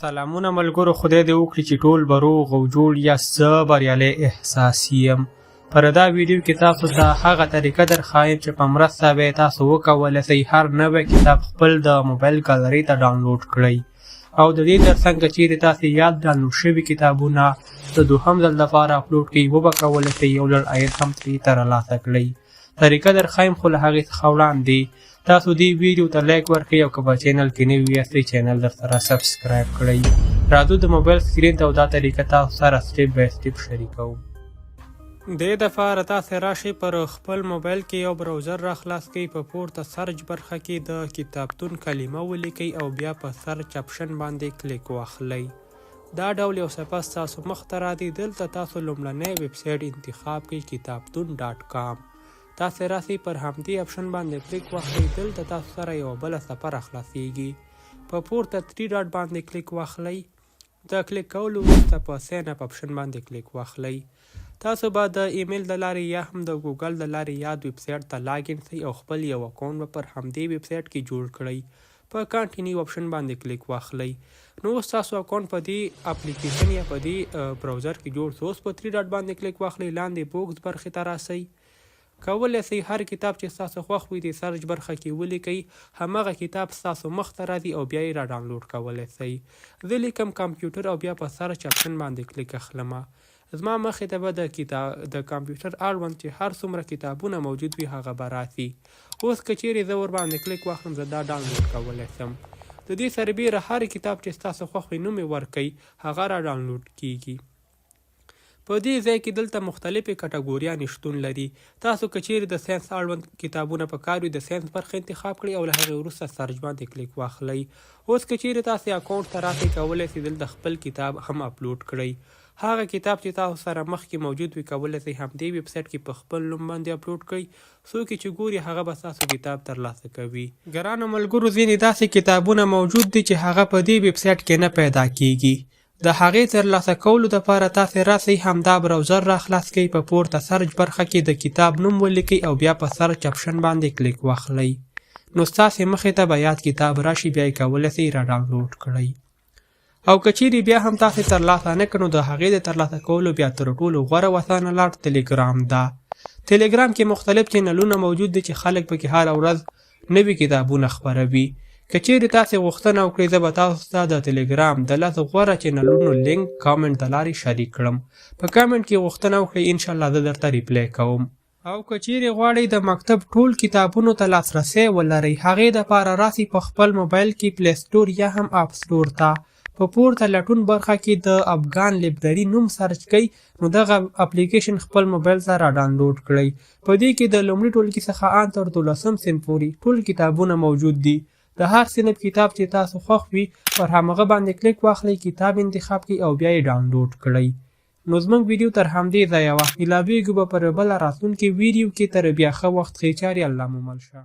سلامونه ملګرو، خدای دې وکړي چې ټول به روغ او جوړ یاست. زه بریالی احساس یم. پر دا ویډیو کې تاسو ته هغه طریقه درښایم چې په مرسته به یې تاسو وکولی سئ هر نوی کتاب خپل د موبایل ګالرۍ ته ډاونلوډ کړئ، او د دې ترڅنګ که چیرې تاسې یاد ډاونلوډ شوي کتابونه د دوهم ځل لپاره اپلوډ کړئ، وبه کولی سئ یو لړ عاید هم ترې ترلاسه کړئ. طریقه درښایم، خو له هغې څخه وړاندې تاسو دې ویډیو ته لایک ورکړئ او که په چینل کې نوي یاستئ چینل درسره سبسکرایب کړئ. راځو د موبایل سکرین ته او دا طریقه تاسو سره سټیپ بای سټیپ شریکوو. دې دپاره تاسې راشئ پر خپل موبایل کې یو براوزر را خلاص کړئ، په پورته سرچ برخه کې د کتابتون کلمه ولیکئ او بیا په سرچ اپشن باندې کلیک واخلئ. دا ډول یو صفحه ستاسو مخ ته راځي. دلته تاسو لومړنی ویب سایټ انتخاب کړئ، کتابتون.com. تاسې راسئ پر همدې اپشن باندې کلیک واخلئ. دلته تاسو سره یوه بله صفحه راخلاصیږي، په پورته 3 ډاټ باندې کلیک واخلئ. د کلیک کولو وروسته په ساین اپ اپشن باندې کلیک واخلئ. تاسو به د ایمیل د لارې یا هم د ګوګل د لارې یاد ویب سایټ ته لاګین سئ او خپل یو اکاونټ به پر همدې ویب سایټ کې جوړ کړئ. په کانټینیو اپشن باندې کلیک واخلئ. نو اوس تاسو اکاونټ په دې اپلیکیشن یا په دې براوزر کې جوړ شو. اوس په 3 ډاټ باندې کلیک واخلئ، لاندې بوکس برخې ته راسئ. کولی سئ هر کتاب چې ستاسو خوښ وي د سرچ برخه کې ولیکئ، همغه کتاب ستاسو مخ ته راځي او بیا یې را ډاونلوډ کولی سئ. زه لیکم کمپیوټر او بیا په سرچ اپشن باندې کلیک اخلمه. زما مخې ته به د کمپیوټر اړوند چې هر څومره کتابونه موجود وي هغه به راسي. اوس که چیرې زه ورباندې کلیک واخلم، زه دا ډاونلوډ کولی سم. د دې سربیره هر کتاب چې ستاسو خوښ وي نوم یې ورکئ، هغه را ډاونلوډ کیږي. په دې ځای کې دلته مختلفې کټګوریانې شتون لري. تاسو که چیرې د ساینس اړوند کتابونه په کار وي، د ساینس برخه انتخاب کړئ او له هغې وروسته سرچ باندې کلیک واخلئ. اوس که چیرې تاسې اکاونټ ته راسئ، کولی سئ دلته خپل کتاب هم اپلوډ کړئ. هغه کتاب چې تاسو سره مخکې موجود وي کولی سئ همدې ویب سایټ کې په خپل نوم باندې اپلوډ کړئ. څوک چې ګوري هغه به ستاسو کتاب ترلاسه کوي. ګرانو ملګرو، ځینې داسې کتابونه موجود دي چې هغه په دې ویب سایټ کې نه پیدا کیږي. د هغې ترلاسه کولو دپاره تاسې راسئ، همدا براوزر را خلاص کړئ، په پورته سرچ برخه کې د کتاب نوم ولیکئ او بیا په سرچ اپشن باندې کلیک واخلئ. نو ستاسې مخې ته به یاد کتاب راشي، بیا یې کولی سئ را ډاونلوډ کړئ. او که چیرې بیا هم تاسې ترلاسه نه کړو، د هغې د ترلاسه کولو بیا تر ټولو غوره و اسانه لار ټلګرام ده. ټلګرام کې مختلف چینلونه موجود دي چې خلک پکې هره ورځ نوي کتابونه خپروي. که چیرې تاسې غوښتنه وکړئ، زه به تاسو ته د ټلګرام د 10 غوره چینلونو لینک کامنټ د لارې شریک کړم. په کامنټ کې غوښتنه وکړئ، انشاءالله زه درته ریپلی کوم. او که چیرې غواړئ د مکتب ټول کتابونو ته لاسرسی ولرئ، هغې دپاره راسئ په خپل موبایل کې پلی سټور یا هم اپ سټور ته. په پورته لټون برخه کې د افغان لایبرري نوم سرچ کړئ، نو دغه اپلیکیشن خپل موبایل سره را ډاونلوډ کړئ. په دې کې د لومړي ټولګي څخه ان تر 12م صنف پورې ټول کتابونه موجود دي. د هر صنف کتاب چې تاسو خوښ وي پر همغه باندې کلیک واخلئ، کتاب انتخاب کړئ او بیا یې ډاونلوډ کړئ. نو زموږ ویډیو تر همدې ځایه وه. ملاویږو به پر بله راتلونکې ویډیو کې. تر بیا ښه وخت، ښې چارې، الله مو مل شه.